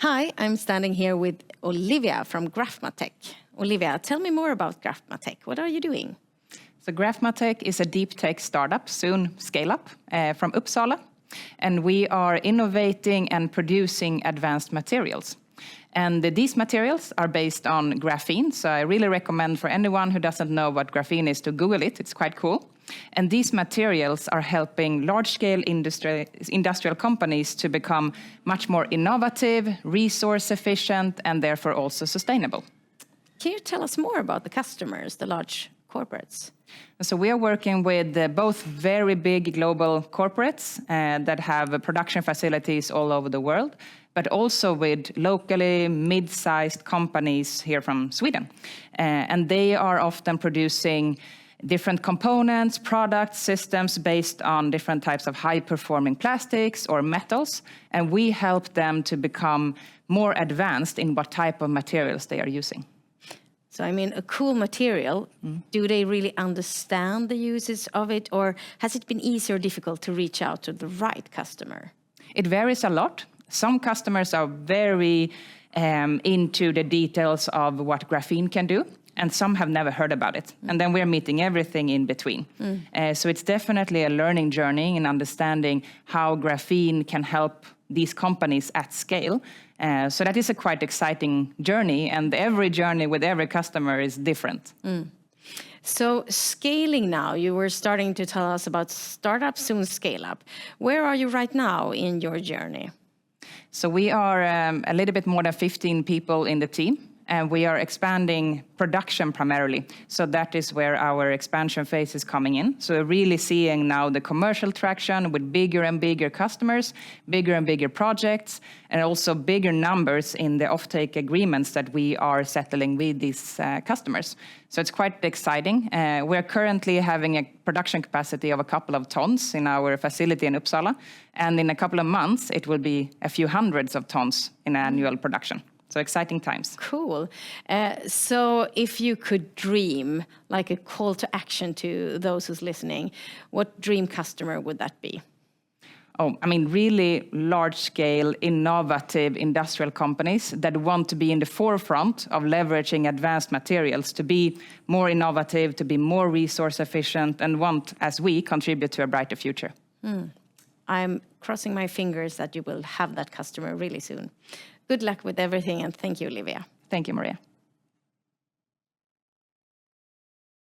Hi, I'm standing here with Olivia from Graphmatech. Olivia, tell me more about Graphmatech. What are you doing? So Graphmatech is a deep tech startup, soon scale up, from Uppsala. And we are innovating and producing advanced materials. And these materials are based on graphene. So I really recommend for anyone who doesn't know what graphene is to Google it. It's quite cool. And these materials are helping large-scale industrial companies to become much more innovative, resource efficient, and therefore also sustainable. Can you tell us more about the customers, the large corporates? So we are working with both very big global corporates that have production facilities all over the world, but also with locally mid-sized companies here from Sweden. And they are often producing different components, products, systems based on different types of high-performing plastics or metals. And we help them to become more advanced in what type of materials they are using. So, I mean, a cool material, do they really understand the uses of it, or has it been easy or difficult to reach out to the right customer? It varies a lot. Some customers are very into the details of what graphene can do, and some have never heard about it. And then we're meeting everything in between. So it's definitely a learning journey in understanding how graphene can help these companies at scale. So that is a quite exciting journey, and every journey with every customer is different. So scaling now, you were starting to tell us about startup, soon scale up. Where are you right now in your journey? So we are a little bit more than 15 people in the team. And we are expanding production primarily. So that is where our expansion phase is coming in. So we're really seeing now the commercial traction with bigger and bigger customers, bigger and bigger projects, and also bigger numbers in the offtake agreements that we are settling with these customers. So it's quite exciting. We're currently having a production capacity of a couple of tons in our facility in Uppsala. And in a couple of months, it will be a few hundreds of tons in annual production. So exciting times. Cool. So if you could dream, like a call to action to those who's listening, what dream customer would that be? Oh, I mean, really large-scale, innovative industrial companies that want to be in the forefront of leveraging advanced materials to be more innovative, to be more resource efficient, and want, as we, contribute to a brighter future. I'm crossing my fingers that you will have that customer really soon. Good luck with everything, and thank you, Olivia. Thank you, Maria.